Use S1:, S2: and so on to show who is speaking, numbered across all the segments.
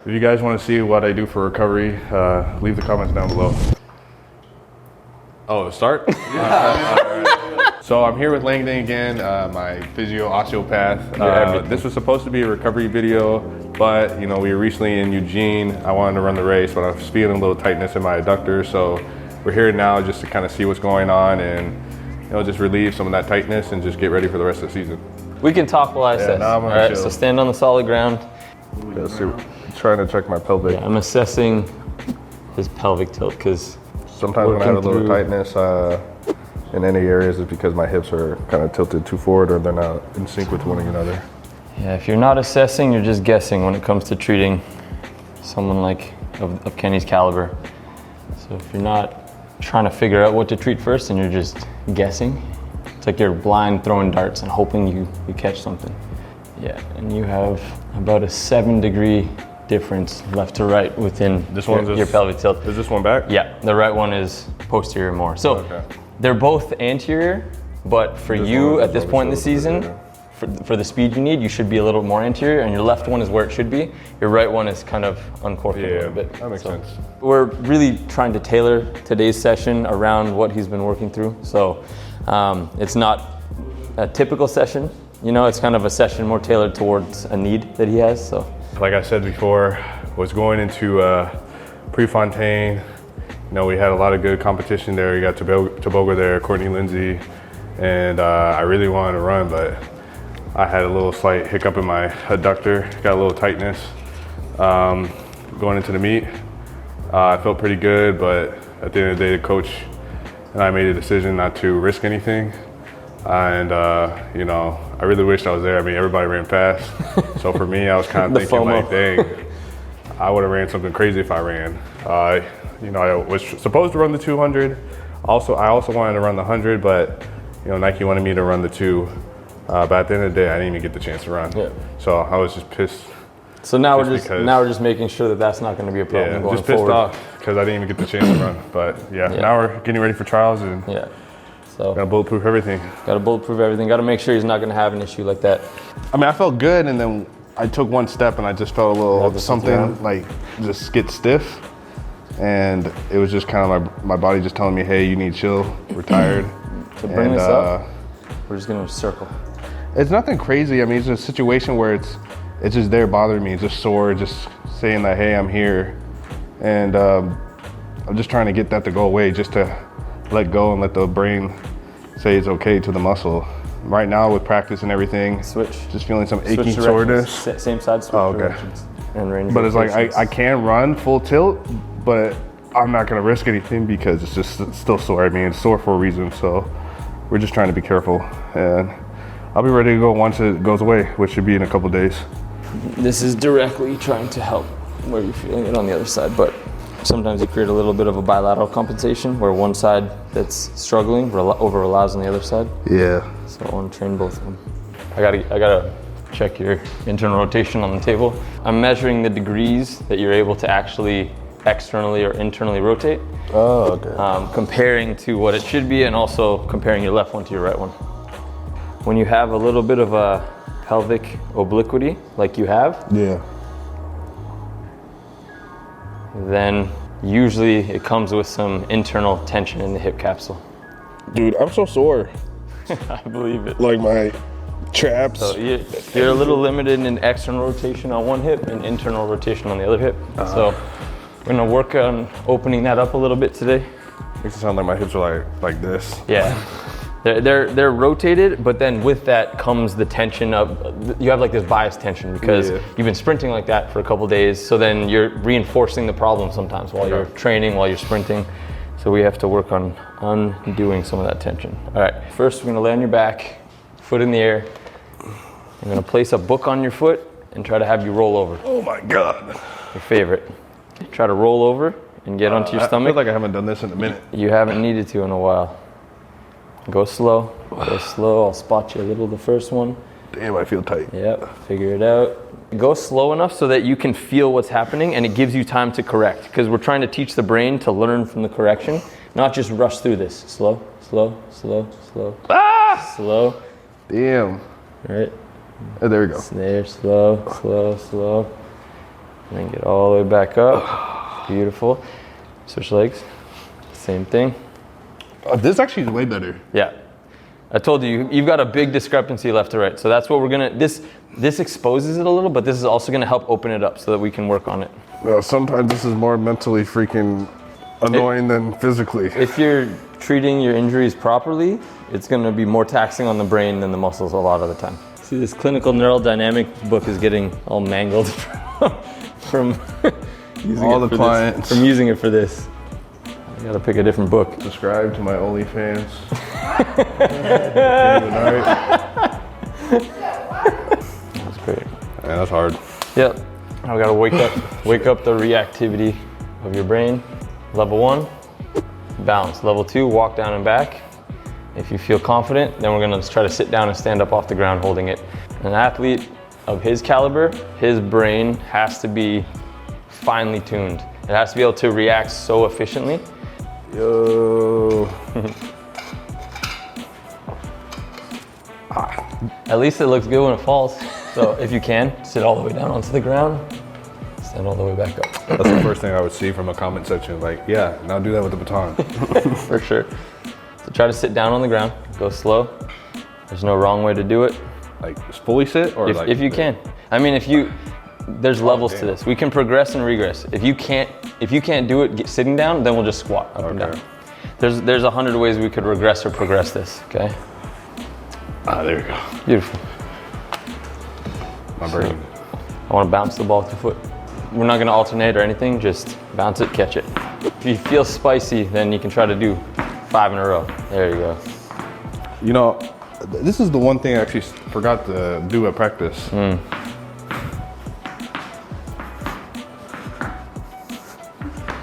S1: If you guys want to see what I do for recovery, leave the comments down below. Oh, start? So I'm here with Langdon again, my physio osteopath. This was supposed to be a recovery video, but we were recently in Eugene. I wanted to run the race, but I was feeling a little tightness in my adductor. So we're here now just to kind of see what's going on and just relieve some of that tightness and just get ready for the rest of the season.
S2: We can talk while I assess.
S1: All
S2: right, so stand on the solid ground.
S1: I'm trying to check my pelvic.
S2: Yeah, I'm assessing his pelvic tilt because
S1: sometimes when I have a little tightness in any areas, it's because my hips are kind of tilted too forward or they're not in sync with one another.
S2: Yeah, if you're not assessing, you're just guessing when it comes to treating someone like of Kenny's caliber. So if you're not trying to figure out what to treat first and you're just guessing, it's like you're blind throwing darts and hoping you catch something. Yeah, and you have about a 7-degree difference left to right within your pelvic tilt.
S1: Is this one back?
S2: Yeah, the right one is posterior more. So they're both anterior, but for you at this point in the season, for the speed you need, you should be a little more anterior, and your left one is where it should be. Your right one is kind of uncorking a little bit.
S1: That makes sense.
S2: We're really trying to tailor today's session around what he's been working through. So it's not a typical session. It's kind of a session more tailored towards a need that he has. So,
S1: like I said before, was going into Prefontaine. We had a lot of good competition there. You got Toboga there, Courtney Lindsay, and I really wanted to run, but I had a little slight hiccup in my adductor, got a little tightness. Going into the meet, I felt pretty good, but at the end of the day, the coach and I made a decision not to risk anything. And I really wished I was there. I mean, everybody ran fast. So for me, I was kind of thinking like, dang, I would have ran something crazy if I ran. I was supposed to run the 200. I also wanted to run the 100, but Nike wanted me to run the 2. But at the end of the day, I didn't even get the chance to run. Yeah. So I was just pissed.
S2: So now we're just making sure that that's not going to be a problem going
S1: just pissed
S2: forward.
S1: off because I didn't even get the chance to run. But now we're getting ready for trials and gotta bulletproof everything.
S2: Got to make sure he's not going to have an issue like that.
S1: I mean, I felt good, and then I took one step, and I just felt a little something like just get stiff, and it was just kind of my body just telling me, "Hey, you need chill. We're tired."
S2: To bring this up, we're just going to circle.
S1: It's nothing crazy. I mean, it's a situation where it's just there bothering me. It's just sore, just saying that, "Hey, I'm here," and I'm just trying to get that to go away, just to let go and let the brain say it's okay to the muscle. Right now with practice and everything, just feeling some aching soreness.
S2: Same side switch directions and range.
S1: But it's like I can run full tilt, but I'm not gonna risk anything because it's still sore. I mean, it's sore for a reason, so we're just trying to be careful. And I'll be ready to go once it goes away, which should be in a couple days.
S2: This is directly trying to help where you're feeling it on the other side, but sometimes you create a little bit of a bilateral compensation where one side that's struggling over relies on the other side.
S1: Yeah.
S2: So I want to train both of them. I gotta check your internal rotation on the table. I'm measuring the degrees that you're able to actually externally or internally rotate.
S1: Oh, okay.
S2: Comparing to what it should be, and also comparing your left one to your right one. When you have a little bit of a pelvic obliquity, like you have, then usually it comes with some internal tension in the hip capsule.
S1: Dude, I'm so sore.
S2: I believe it.
S1: Like my traps.
S2: So you're a little limited in external rotation on one hip and internal rotation on the other hip. So we're gonna work on opening that up a little bit today.
S1: Makes it sound like my hips are like this.
S2: Yeah. They're rotated, but then with that comes the tension of, you have like this bias tension because you've been sprinting like that for a couple days. So then you're reinforcing the problem sometimes while you're training, while you're sprinting. So we have to work on undoing some of that tension. All right, first we're gonna lay on your back, foot in the air. I'm gonna place a book on your foot and try to have you roll over.
S1: Oh my God.
S2: Your favorite. Try to roll over and get onto your stomach.
S1: I feel like I haven't done this in a minute.
S2: You haven't needed to in a while. Go slow, I'll spot you a little the first one.
S1: Damn, I feel tight.
S2: Yep, figure it out. Go slow enough so that you can feel what's happening and it gives you time to correct, because we're trying to teach the brain to learn from the correction, not just rush through this. Slow.
S1: Ah!
S2: Slow.
S1: Damn.
S2: All right.
S1: Oh, there we go.
S2: There, slow. And then get all the way back up. Beautiful. Switch legs. Same thing.
S1: This actually is way better.
S2: Yeah. I told you, you've got a big discrepancy left to right. So that's what we're gonna, this exposes it a little, but this is also gonna help open it up so that we can work on it.
S1: Well, sometimes this is more mentally freaking annoying than physically.
S2: If you're treating your injuries properly, it's gonna be more taxing on the brain than the muscles a lot of the time. See, this clinical neural dynamics book is getting all mangled from using
S1: all
S2: it
S1: the
S2: for
S1: clients.
S2: From using it for this. I gotta pick a different book.
S1: Subscribe to my OnlyFans.
S2: That's great.
S1: Yeah, that's hard.
S2: Yep. Now we gotta wake up the reactivity of your brain. Level 1, balance. Level 2, walk down and back. If you feel confident, then we're gonna try to sit down and stand up off the ground holding it. An athlete of his caliber, his brain has to be finely tuned. It has to be able to react so efficiently.
S1: Yo.
S2: At least it looks good when it falls. So if you can, sit all the way down onto the ground, stand all the way back up.
S1: That's the first thing I would see from a comment section. Like, yeah, now do that with the baton.
S2: For sure. So try to sit down on the ground, go slow. There's no wrong way to do it.
S1: Like, fully sit or like?
S2: If you can. I mean, there's levels to this. We can progress and regress. If you can't do it sitting down, then we'll just squat up and down. There's 100 ways we could regress or progress this, okay?
S1: Ah, there you go.
S2: Beautiful.
S1: My brain.
S2: I want to bounce the ball with your foot. We're not going to alternate or anything, just bounce it, catch it. If you feel spicy, then you can try to do 5 in a row. There you go.
S1: You know, this is the one thing I actually forgot to do at practice.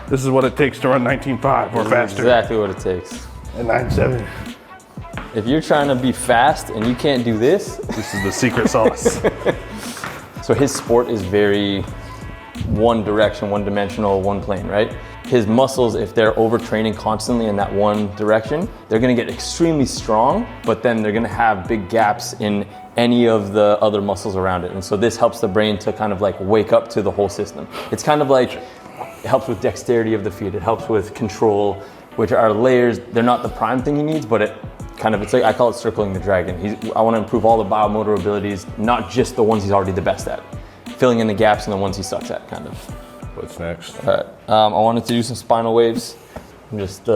S1: This is what it takes to run 19.5 or faster.
S2: Exactly what it takes.
S1: And 9.7.
S2: If you're trying to be fast and you can't do this.
S1: This is the secret sauce.
S2: So his sport is very one direction, one dimensional, one plane, right? His muscles, if they're overtraining constantly in that one direction, they're gonna get extremely strong, but then they're gonna have big gaps in any of the other muscles around it. And so this helps the brain to kind of like wake up to the whole system. It's kind of like, it helps with dexterity of the feet. It helps with control, which are layers. They're not the prime thing he needs, but it's like, I call it circling the dragon. I want to improve all the biomotor abilities, not just the ones he's already the best at. Filling in the gaps and the ones he sucks at, kind of.
S1: What's next?
S2: All right, I wanted to do some spinal waves. Just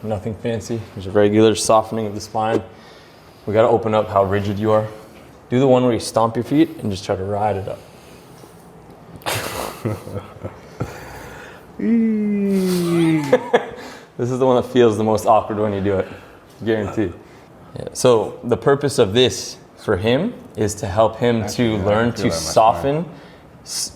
S2: nothing fancy, just a regular softening of the spine. We gotta open up how rigid you are. Do the one where you stomp your feet and just try to ride it up. This is the one that feels the most awkward when you do it, guaranteed. Yeah. So the purpose of this for him is to help him to learn to soften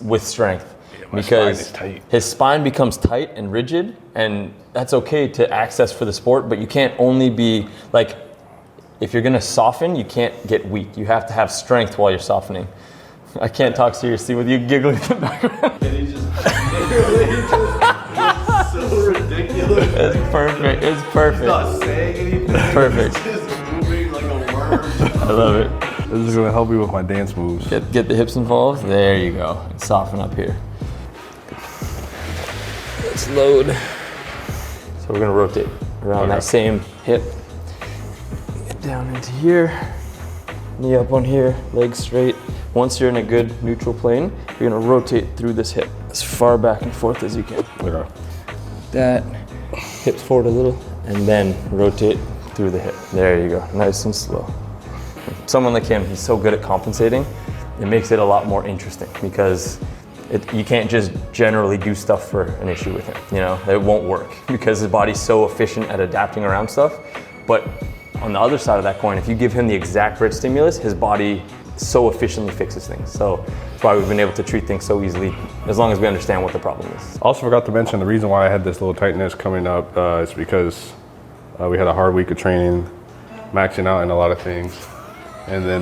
S2: with strength. Because his spine becomes tight and rigid, and that's okay to access for the sport, but you can't only be like, if you're gonna soften, you can't get weak. You have to have strength while you're softening. I can't talk seriously with you giggling in the background.
S3: And he's just literally just so ridiculous.
S2: It's perfect. It's perfect.
S3: He's not saying anything.
S2: Perfect.
S3: He's just moving like a worm.
S2: I love it.
S1: This is gonna help me with my dance moves.
S2: Get the hips involved. There you go. And soften up here. Let's load. So we're gonna rotate around that same hip. Get down into here. Knee up on here, legs straight. Once you're in a good neutral plane, you're gonna rotate through this hip as far back and forth as you can.
S1: Okay.
S2: That, hips forward a little, and then rotate through the hip. There you go, nice and slow. Someone like him, he's so good at compensating, it makes it a lot more interesting because you can't just generally do stuff for an issue with him, you know? It won't work because his body's so efficient at adapting around stuff. But on the other side of that coin, if you give him the exact right stimulus, his body so efficiently fixes things. So that's why we've been able to treat things so easily, as long as we understand what the problem is.
S1: Also forgot to mention the reason why I had this little tightness coming up is because we had a hard week of training, maxing out in a lot of things. And then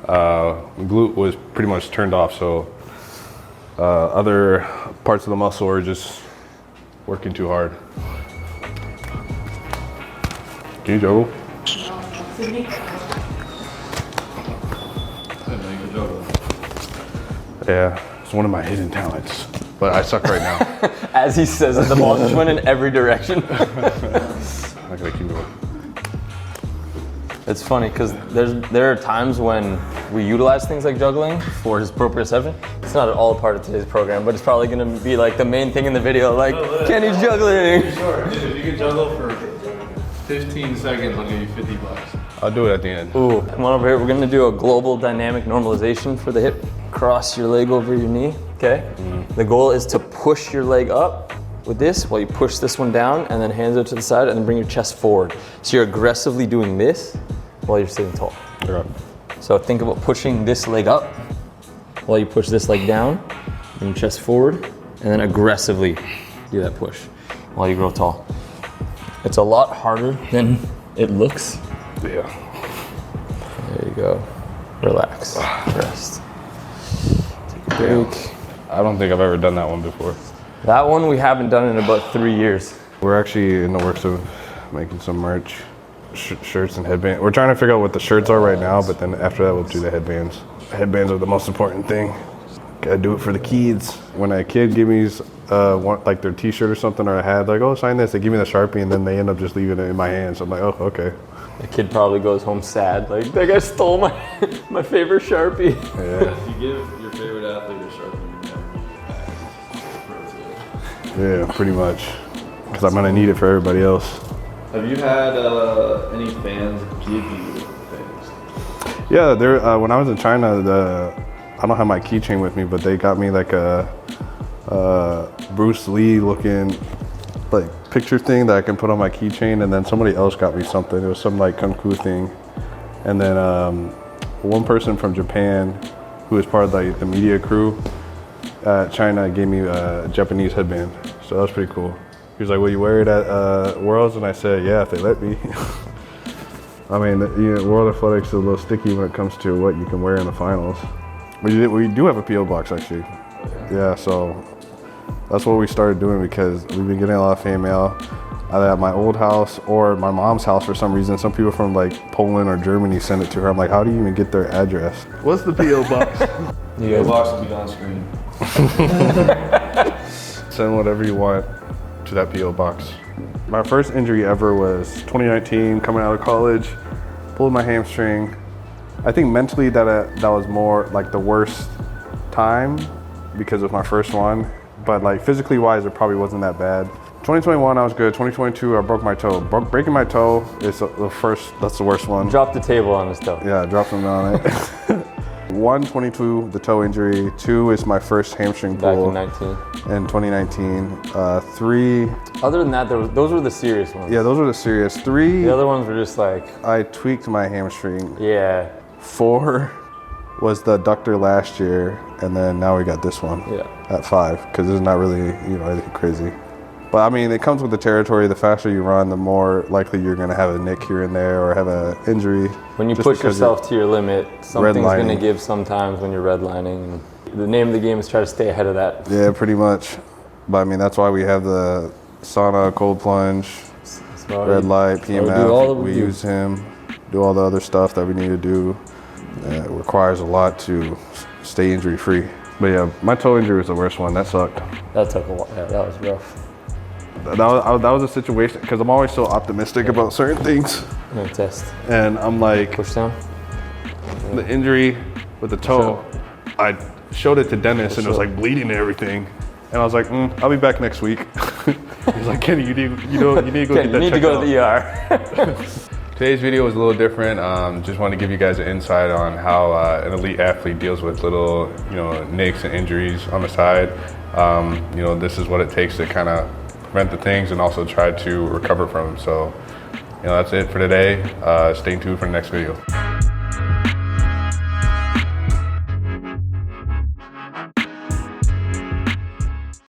S1: glute was pretty much turned off, so other parts of the muscle are just working too hard. Can you juggle? Yeah, It's one of my hidden talents, but I suck right now.
S2: As he says it, the ball just went in every direction.
S1: I'm not gonna keep going.
S2: It's funny because there are times when we utilize things like juggling for his proprioception. It's not at all a part of today's program, but it's probably gonna be like the main thing in the video, like, Kenny's juggling.
S3: Sure. If you can juggle for 15 seconds, I'll give you $50.
S1: I'll do it at the end.
S2: Ooh, come on over here. We're gonna do a global dynamic normalization for the hip. Cross your leg over your knee, okay? The goal is to push your leg up with this while you push this one down, and then hands out to the side, and then bring your chest forward. So you're aggressively doing this while you're sitting tall.
S1: Okay.
S2: So think about pushing this leg up while you push this leg down, bring your chest forward, and then aggressively do that push while you grow tall. It's a lot harder than it looks.
S1: Yeah.
S2: There you go. Relax. Rest. Take a break.
S1: I don't think I've ever done that one before.
S2: That one we haven't done in about 3 years.
S1: We're actually in the works of making some merch, shirts and headbands. We're trying to figure out what the shirts are right now, but then after that we'll do the headbands. Headbands are the most important thing. Gotta do it for the kids. When a kid give me like their t-shirt or something, or a hat, like, oh, sign this, they give me the Sharpie, and then they end up just leaving it in my hands. I'm like, oh, okay.
S2: The kid probably goes home sad, like, that guy stole my my favorite Sharpie.
S1: Yeah.
S3: If you give your favorite athlete a Sharpie,
S1: Yeah, pretty much. Because I'm gonna need it for everybody else.
S3: have you had any fans give you things?
S1: Yeah, there. When I was in China, I don't have my keychain with me, but they got me like a Bruce Lee looking like picture thing that I can put on my keychain, and then somebody else got me something. It was some like kung fu thing, and then one person from Japan, who was part of the media crew at China, gave me a Japanese headband. So that was pretty cool. He was like, "Will you wear it at Worlds?" And I said, "Yeah, if they let me." I mean, World Athletics is a little sticky when it comes to what you can wear in the finals. We do have a PO box actually. Yeah, so that's what we started doing because we've been getting a lot of fan mail either at my old house or my mom's house for some reason. Some people from like Poland or Germany send it to her. I'm like, how do you even get their address? What's the PO box?
S3: The box will be on screen.
S1: Send whatever you want to that PO box. My first injury ever was 2019, coming out of college, pulled my hamstring. I think mentally that was more like the worst time because of my first one, but like physically wise, it probably wasn't that bad. 2021, I was good. 2022, I broke my toe. Breaking my toe is that's the worst one.
S2: Drop the table on this toe.
S1: Yeah, dropped them on it. 1, the toe injury. 2 is my first hamstring pull.
S2: Back in
S1: 2019. 3.
S2: Other than that, those were the serious ones.
S1: Yeah, those were the serious. 3.
S2: The other ones were just like,
S1: I tweaked my hamstring.
S2: yeah.
S1: 4 was the adductor last year, and then now we got this one at 5 because it's not really anything crazy. But I mean, it comes with the territory. The faster you run, the more likely you're going to have a nick here and there or have an injury.
S2: When you push yourself to your limit, something's going to give sometimes when you're redlining. The name of the game is try to stay ahead of that.
S1: Yeah, pretty much. But I mean, that's why we have the sauna, cold plunge, red light, PMF. We use him, do all the other stuff that we need to do. It requires a lot to stay injury free. But yeah, my toe injury was the worst one. That sucked.
S2: That took a while. Yeah, that was rough.
S1: That was a situation because I'm always so optimistic about certain things.
S2: No test.
S1: And I'm like,
S2: Push down.
S1: the injury with the toe, I showed it to Dennis and it was like bleeding and everything. And I was like, I'll be back next week. He's like, Kenny, you need to go
S2: Kenny,
S1: get that
S2: you need to go to the ER.
S1: Today's video was a little different. Just wanted to give you guys an insight on how an elite athlete deals with little, nicks and injuries on the side. This is what it takes to kind of prevent the things and also try to recover from them. So, that's it for today. Stay tuned for the next video.